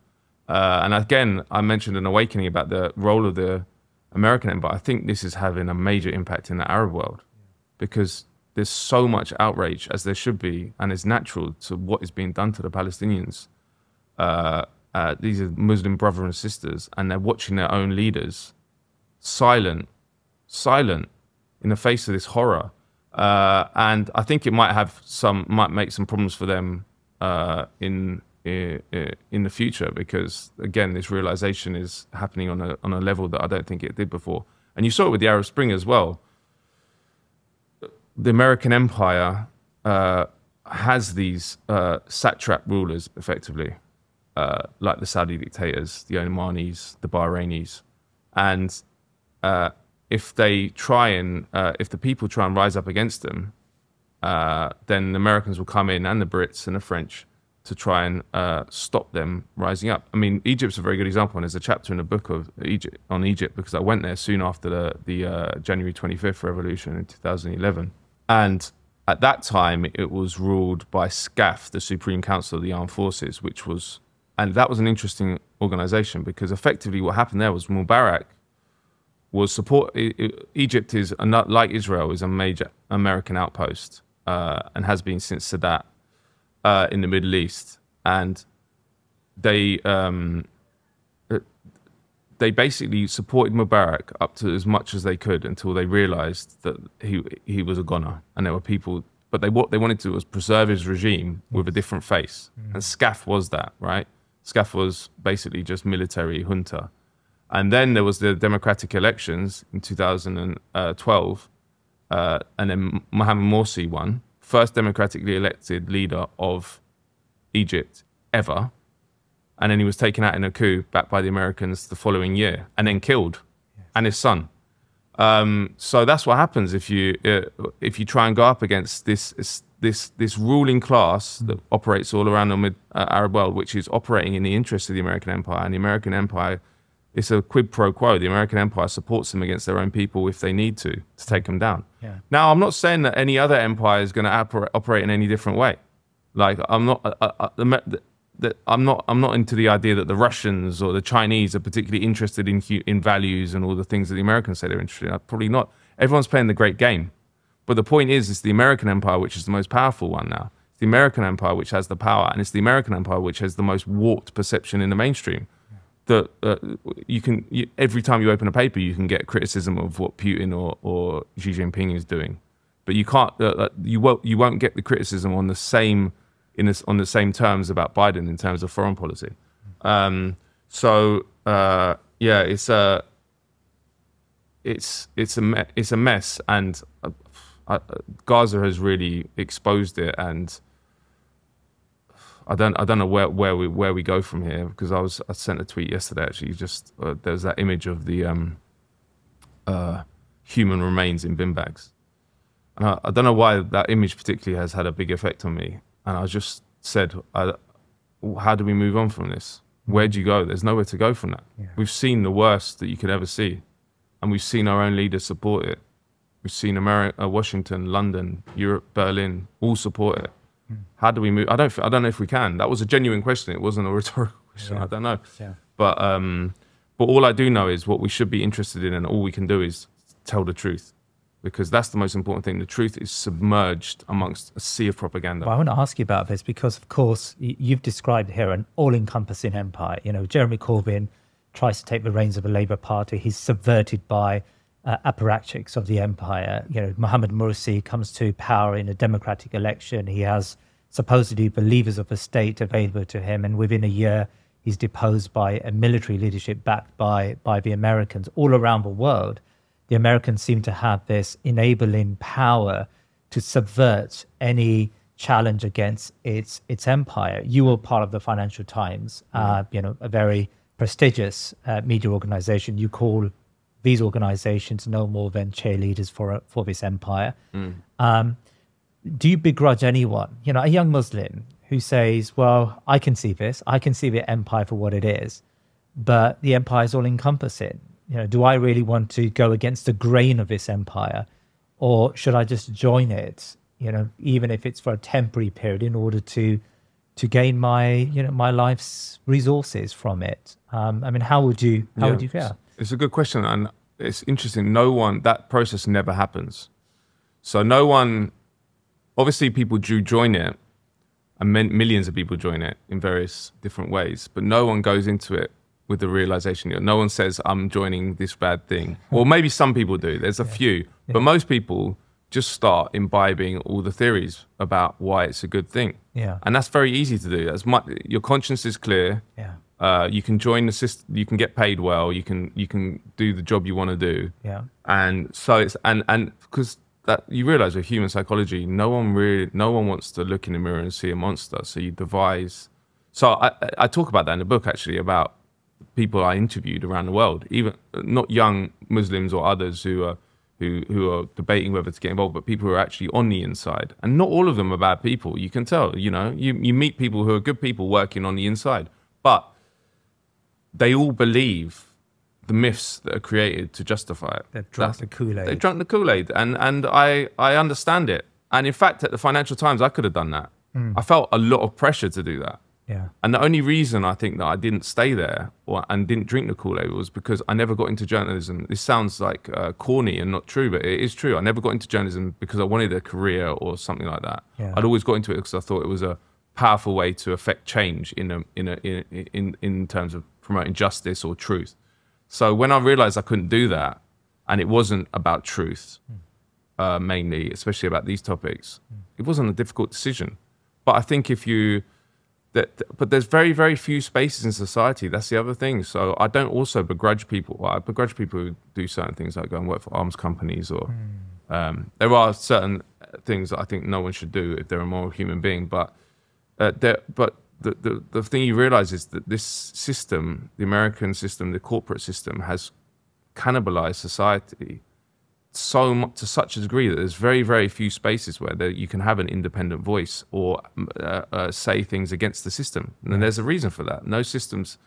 And again, I mentioned an awakening about the role of the American empire. I think this is having a major impact in the Arab world, because there's so much outrage, as there should be, and it's natural, to what is being done to the Palestinians. These are Muslim brothers and sisters, and they're watching their own leaders silent in the face of this horror. And I think it might make some problems for them in the future, because again, this realization is happening on a level that I don't think it did before. And you saw it with the Arab Spring as well. The American empire has these satrap rulers, effectively, like the Saudi dictators, the Omanis, the Bahrainis, and if they try and if the people try and rise up against them, then the Americans will come in, and the Brits and the French, to try and stop them rising up. I mean, Egypt's a very good example, and there's a chapter in the book of Egypt on Egypt, because I went there soon after the January 25th revolution in 2011, and at that time it was ruled by SCAF, the Supreme Council of the Armed Forces, and that was an interesting organization, because effectively what happened there was Mubarak was Egypt is, like Israel, is a major American outpost, and has been since Sadat in the Middle East. And they basically supported Mubarak up to as much as they could, until they realized that he was a goner. And there were people, but what they wanted to do was preserve his regime with a different face. And SCAF was that, right? SCAF was basically just military junta. And then there was the democratic elections in 2012, and then Mohamed Morsi won, first democratically elected leader of Egypt ever. And then he was taken out in a coup, backed by the Americans, the following year, and then killed, and his son. So that's what happens if you try and go up against this ruling class that operates all around the Arab world, which is operating in the interest of the American empire. And the American empire, it's a quid pro quo. The American empire supports them against their own people if they need to take them down. Yeah. Now, I'm not saying that any other empire is going to operate in any different way. Like, I'm not into the idea that the Russians or the Chinese are particularly interested in values and all the things that the Americans say they're interested in. Probably not. Everyone's playing the great game. But the point is, it's the American empire which is the most powerful one now. It's the American empire which has the power, and it's the American empire which has the most warped perception in the mainstream. That every time you open a paper, you can get criticism of what Putin or Xi Jinping is doing, but you can't. You won't get the criticism on the same terms about Biden in terms of foreign policy. It's a mess, and Gaza has really exposed it, and I don't know where we go from here, because I sent a tweet yesterday, actually, just there's that image of the human remains in bin bags, and I don't know why that image particularly has had a big effect on me. And I just said, how do we move on from this? Where do you go? There's nowhere to go from that. Yeah. We've seen the worst that you could ever see, and we've seen our own leaders support it. We've seen Washington, London, Europe, Berlin all support it. How do we move? I don't know if we can. That was a genuine question. It wasn't a rhetorical question. Yeah. I don't know. Yeah. But all I do know is what we should be interested in, and all we can do is tell the truth, because that's the most important thing. The truth is submerged amongst a sea of propaganda. Well, I want to ask you about this because, of course, you've described here an all-encompassing empire. You know, Jeremy Corbyn tries to take the reins of the Labour Party. He's subverted by apparatchiks of the empire. You know, Mohamed Morsi comes to power in a democratic election. He has supposedly the levers of the state available to him, and within a year he's deposed by a military leadership backed by the Americans. All around the world, the Americans seem to have this enabling power to subvert any challenge against its empire. You were part of the Financial Times, you know, a very prestigious media organization. You call these organizations no more than cheerleaders for this empire. Do you begrudge anyone, you know, a young Muslim who says, well, I can see this, I can see the empire for what it is, but the empire is all encompassing. You know, do I really want to go against the grain of this empire, or should I just join it, you know, even if it's for a temporary period, in order to gain my life's resources from it? I mean, how would you feel? It's a good question, and it's interesting. That process never happens. So no one, obviously people do join it, and millions of people join it in various different ways, but no one goes into it with the realization. No one says, I'm joining this bad thing. Or maybe some people do, there's a few, but most people just start imbibing all the theories about why it's a good thing. Yeah. And that's very easy to do. Your conscience is clear. Yeah. You can join the system, you can get paid well, you can do the job you want to do. Yeah. And so it's, and because that you realize with human psychology, no one wants to look in the mirror and see a monster. So you devise. So I talk about that in the book, actually, about people I interviewed around the world, even not young Muslims or others who are debating whether to get involved, but people who are actually on the inside. And not all of them are bad people. You can tell, you know, you meet people who are good people working on the inside, but they all believe the myths that are created to justify it. They've drunk the Kool-Aid. They've drunk the Kool-Aid, and I understand it. And in fact, at the Financial Times, I could have done that. I felt a lot of pressure to do that. Yeah. And the only reason I think that I didn't stay there and didn't drink the Kool-Aid was because I never got into journalism. This sounds like corny and not true, but it is true. I never got into journalism because I wanted a career or something like that. Yeah. I'd always got into it because I thought it was a powerful way to affect change in terms of promoting justice or truth. So when I realized I couldn't do that, and it wasn't about truth mainly, especially about these topics, it wasn't a difficult decision. But I think but there's very, very few spaces in society. That's the other thing. So I don't also begrudge people. Well, I begrudge people who do certain things, like go and work for arms companies, or there are certain things that I think no one should do if they're a moral human being. But the thing you realize is that this system, the American system, the corporate system, has cannibalized society so much, to such a degree, that there's very, very few spaces where you can have an independent voice or say things against the system. And there's a reason for that. No systems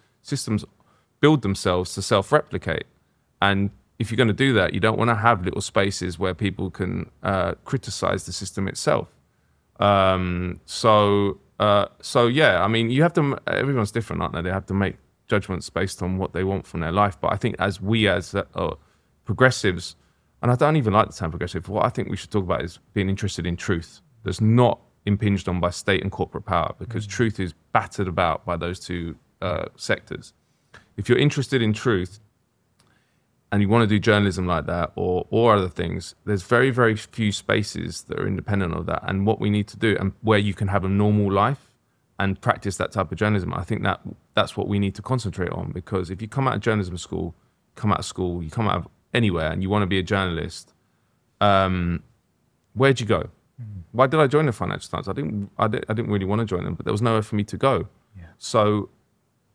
build themselves to self-replicate. And if you're going to do that, you don't want to have little spaces where people can criticize the system itself. So yeah, I mean, everyone's different, aren't they? They have to make judgments based on what they want from their life. But I think as progressives, and I don't even like the term progressive, what I think we should talk about is being interested in truth that's not impinged on by state and corporate power, because truth is battered about by those two sectors. If you're interested in truth and you want to do journalism like that or other things, there's very, very few spaces that are independent of that. And what we need to do, and where you can have a normal life and practice that type of journalism, I think that's what we need to concentrate on. Because if you come out of journalism school, you come out of anywhere and you want to be a journalist, where'd you go? Why did I join the Financial Times? I didn't really want to join them, but there was nowhere for me to go. Yeah. So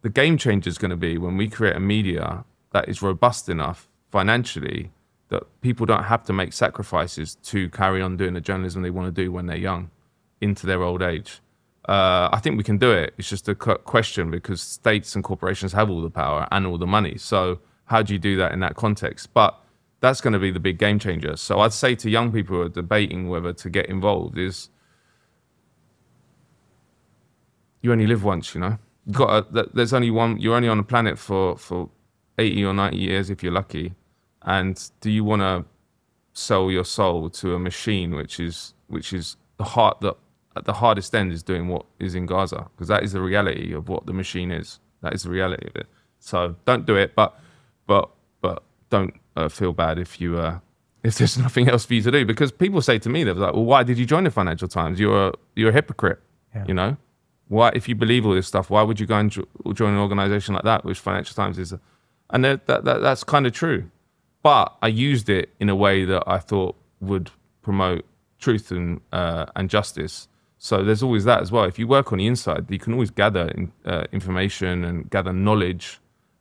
the game changer is going to be when we create a media that is robust enough financially that people don't have to make sacrifices to carry on doing the journalism they want to do when they're young into their old age. I think we can do it. It's just a question, because states and corporations have all the power and all the money. So how do you do that in that context? But that's going to be the big game changer. So I'd say to young people who are debating whether to get involved is, you only live once, you know. There's only one. You're only on the planet for 80 or 90 years if you're lucky. And do you want to sell your soul to a machine, which is the heart that at the hardest end is doing what is in Gaza? Because that is the reality of what the machine is. That is the reality of it. So don't do it, but don't feel bad if there's nothing else for you to do. Because people say to me, they're like, well, why did you join the Financial Times? You're a hypocrite. Yeah. You know, why, if you believe all this stuff, why would you go and join an organization like that, which Financial Times is? And that's kind of true. But I used it in a way that I thought would promote truth and justice. So there's always that as well. If you work on the inside, you can always gather information and gather knowledge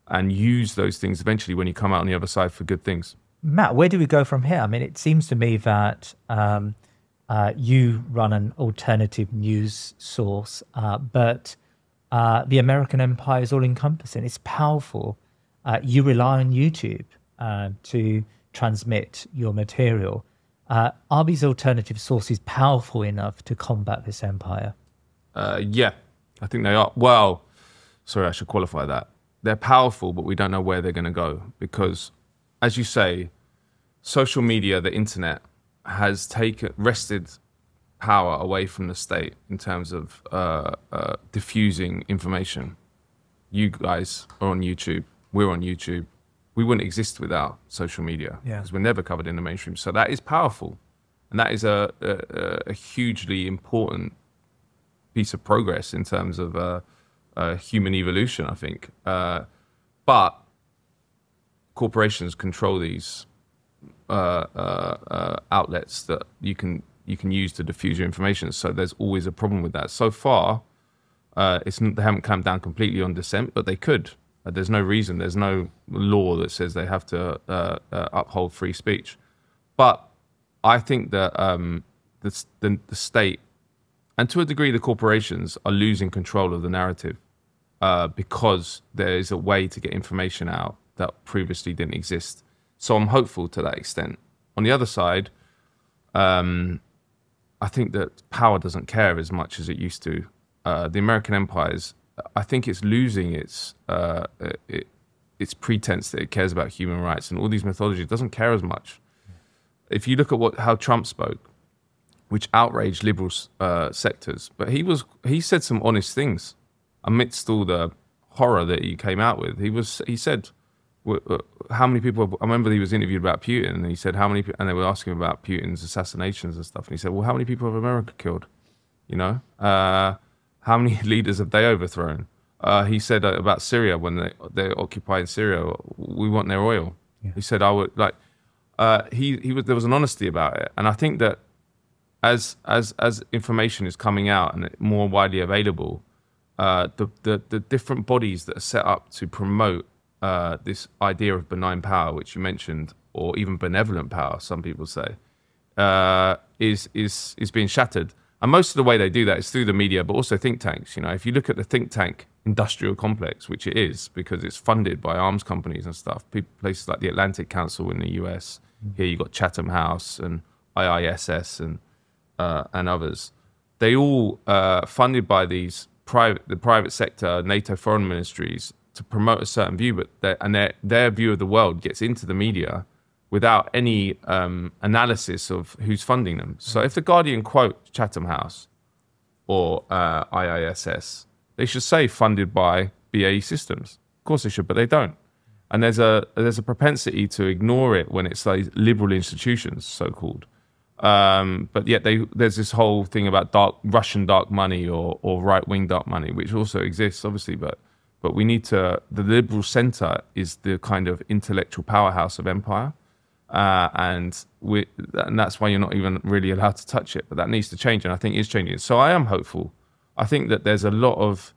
and use those things eventually when you come out on the other side for good things. Matt, where do we go from here? I mean, it seems to me that you run an alternative news source, but the American empire is all-encompassing. It's powerful. You rely on YouTube to transmit your material. Are these alternative sources powerful enough to combat this empire? Yeah, I think they are. Well, sorry, I should qualify that. They're powerful, but we don't know where they're going to go. Because, as you say, social media, the internet, has wrested power away from the state in terms of diffusing information. You guys are on YouTube. We're on YouTube. We wouldn't exist without social media, because we're never covered in the mainstream. So that is powerful. And that is a hugely important piece of progress in terms of human evolution, I think. But corporations control these outlets that you can use to diffuse your information. So there's always a problem with that. So far, they haven't clamped down completely on dissent, but they could. There's no reason. There's no law that says they have to uphold free speech. But I think that the state, and to a degree the corporations, are losing control of the narrative because there is a way to get information out that previously didn't exist. So I'm hopeful to that extent. On the other side, I think that power doesn't care as much as it used to. The American empires, I think it's losing its pretense that it cares about human rights and all these mythologies. It doesn't care as much. If you look at how Trump spoke, which outraged liberal sectors, but he said some honest things amidst all the horror that he came out with. He said, how many people? I remember he was interviewed about Putin, and he said how many, and they were asking him about Putin's assassinations and stuff, and he said, well, how many people have America killed? You know, how many leaders have they overthrown? He said about Syria, when they're occupying Syria, we want their oil. Yeah. He said, I would like. There was an honesty about it, and I think that as information is coming out and more widely available, the different bodies that are set up to promote this idea of benign power, which you mentioned, or even benevolent power, some people say, is being shattered. And most of the way they do that is through the media, but also think tanks. You know, if you look at the think tank industrial complex, which it is, because it's funded by arms companies and stuff, places like the Atlantic Council in the US, here you got Chatham House and IISS and others. They all funded by the private sector, NATO foreign ministries to promote a certain view, but their view of the world gets into the media without any analysis of who's funding them. So if the Guardian quote Chatham House or IISS, they should say funded by BAE Systems. Of course they should, but they don't. And there's a propensity to ignore it when it's like liberal institutions, so-called. But yet there's this whole thing about Russian dark money or right-wing dark money, which also exists, obviously, but we need to, the liberal center is the kind of intellectual powerhouse of empire. And that's why you're not even really allowed to touch it, but that needs to change, and I think it's changing. So I am hopeful. I think that there's a lot of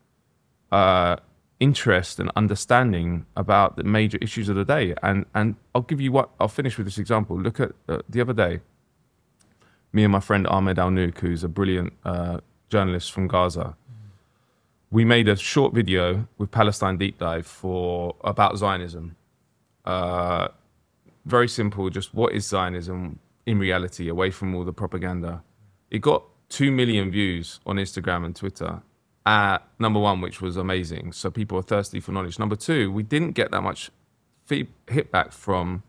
interest and understanding about the major issues of the day. And I'll finish with this example. Look at the other day, me and my friend Ahmed Al-Nouk, who's a brilliant journalist from Gaza, we made a short video with Palestine Deep Dive about Zionism. Very simple, just what is Zionism in reality, away from all the propaganda. It got 2 million views on Instagram and Twitter. Number one, which was amazing. So people are thirsty for knowledge. Number two, we didn't get that much hit back from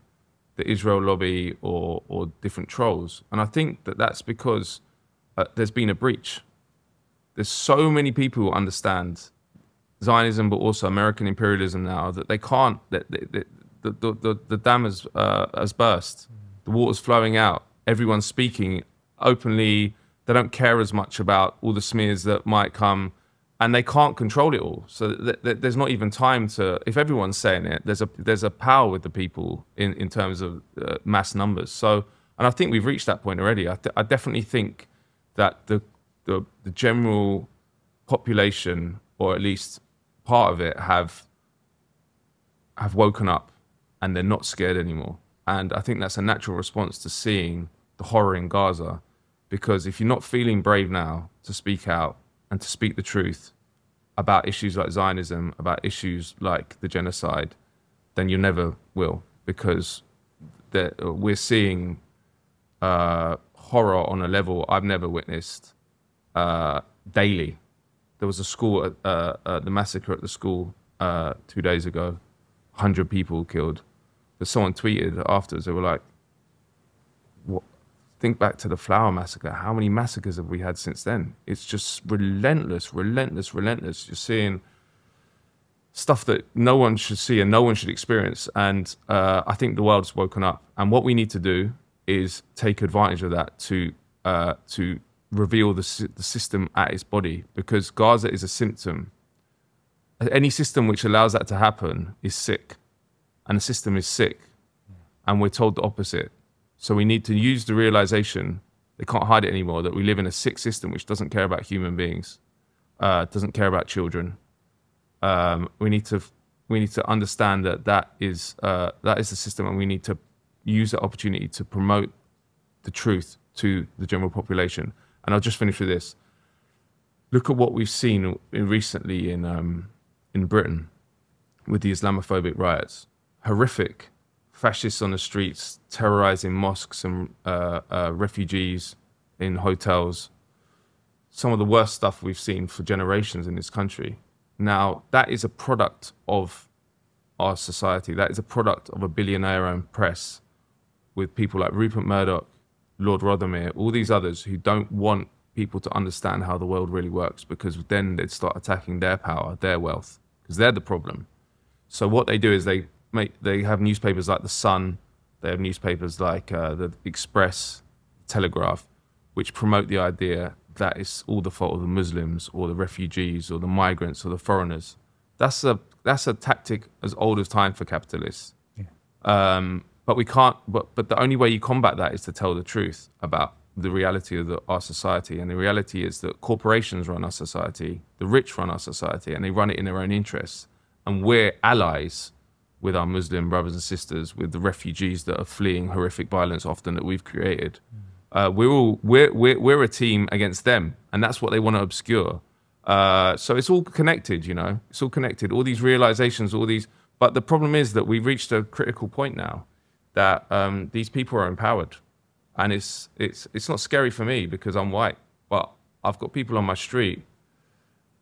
the Israel lobby or different trolls. And I think that that's because there's been a breach. There's so many people who understand Zionism, but also American imperialism now, that they can't, the dam has burst. The water's flowing out. Everyone's speaking openly. They don't care as much about all the smears that might come, and they can't control it all. So there's not even time to, if everyone's saying it, there's a power with the people in terms of mass numbers. So, and I think we've reached that point already. I definitely think that the general population, or at least part of it, have woken up, and they're not scared anymore. And I think that's a natural response to seeing the horror in Gaza. Because if you're not feeling brave now to speak out and to speak the truth about issues like Zionism, about issues like the genocide, then you never will. Because we're seeing horror on a level I've never witnessed daily. There was a school, the massacre at the school 2 days ago, 100 people killed. But someone tweeted afterwards, they were like, what? Think back to the Flower Massacre. How many massacres have we had since then? It's just relentless, relentless, relentless. You're seeing stuff that no one should see and no one should experience. And I think the world's woken up. And what we need to do is take advantage of that to reveal the system at its body, because Gaza is a symptom. Any system which allows that to happen is sick, and the system is sick, and we're told the opposite. So we need to use the realization, they can't hide it anymore, that we live in a sick system which doesn't care about human beings, doesn't care about children. We need to understand that is the system, and we need to use the opportunity to promote the truth to the general population. And I'll just finish with this. Look at what we've seen recently in Britain with the Islamophobic riots. Horrific. Fascists on the streets, terrorizing mosques and refugees in hotels. Some of the worst stuff we've seen for generations in this country. Now, that is a product of our society. That is a product of a billionaire-owned press with people like Rupert Murdoch, Lord Rothermere, all these others who don't want people to understand how the world really works, because then they'd start attacking their power, their wealth, because they're the problem. So what they do is they have newspapers like The Sun, they have newspapers like the Express, Telegraph, which promote the idea that it's all the fault of the Muslims or the refugees or the migrants or the foreigners. That's a tactic as old as time for capitalists. Yeah. But we can't. But the only way you combat that is to tell the truth about the reality of our society. And the reality is that corporations run our society, the rich run our society, and they run it in their own interests. And we're allies with our Muslim brothers and sisters, with the refugees that are fleeing horrific violence often that we've created. We're a team against them, and that's what they want to obscure. So it's all connected, you know. It's all connected. All these realizations, but the problem is that we've reached a critical point now that these people are empowered, and it's not scary for me because I'm white, but I've got people on my street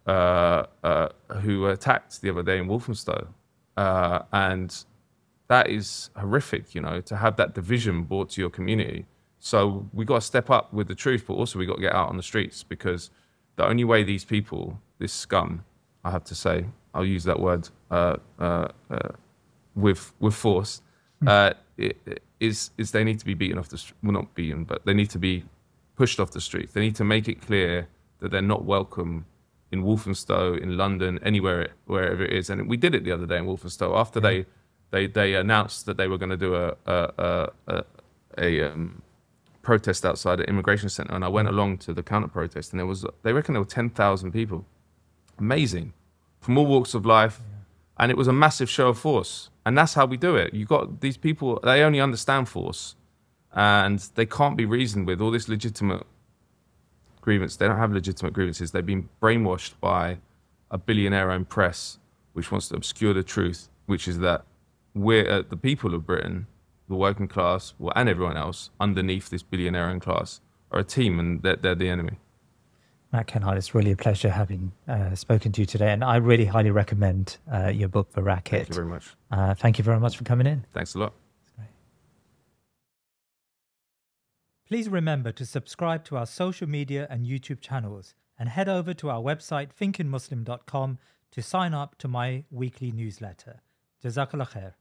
who were attacked the other day in Walthamstow. And that is horrific, you know, to have that division brought to your community. So we got to step up with the truth, but also we got to get out on the streets, because the only way these people, this scum, I have to say, I'll use that word with force, is they need to be beaten off the street. Well, not beaten, but they need to be pushed off the streets. They need to make it clear that they're not welcome in Walthamstow, in London, anywhere, wherever it is. And we did it the other day in Walthamstow after they announced that they were going to do a protest outside the immigration centre. And I went along to the counter protest, and they reckon there were 10,000 people. Amazing. From all walks of life. And it was a massive show of force. And that's how we do it. You got these people, they only understand force, and they can't be reasoned with. All this legitimate grievance, they don't have legitimate grievances. They've been brainwashed by a billionaire-owned press which wants to obscure the truth, which is that we're the people of Britain, the working class, and everyone else underneath this billionaire-owned class are a team, and they're the enemy. Matt Kennard, it's really a pleasure having spoken to you today, and I really highly recommend your book, The Racket. Thank you very much. Thank you very much for coming in. Thanks a lot. Please remember to subscribe to our social media and YouTube channels, and head over to our website thinkingmuslim.com to sign up to my weekly newsletter. Jazakallah khair.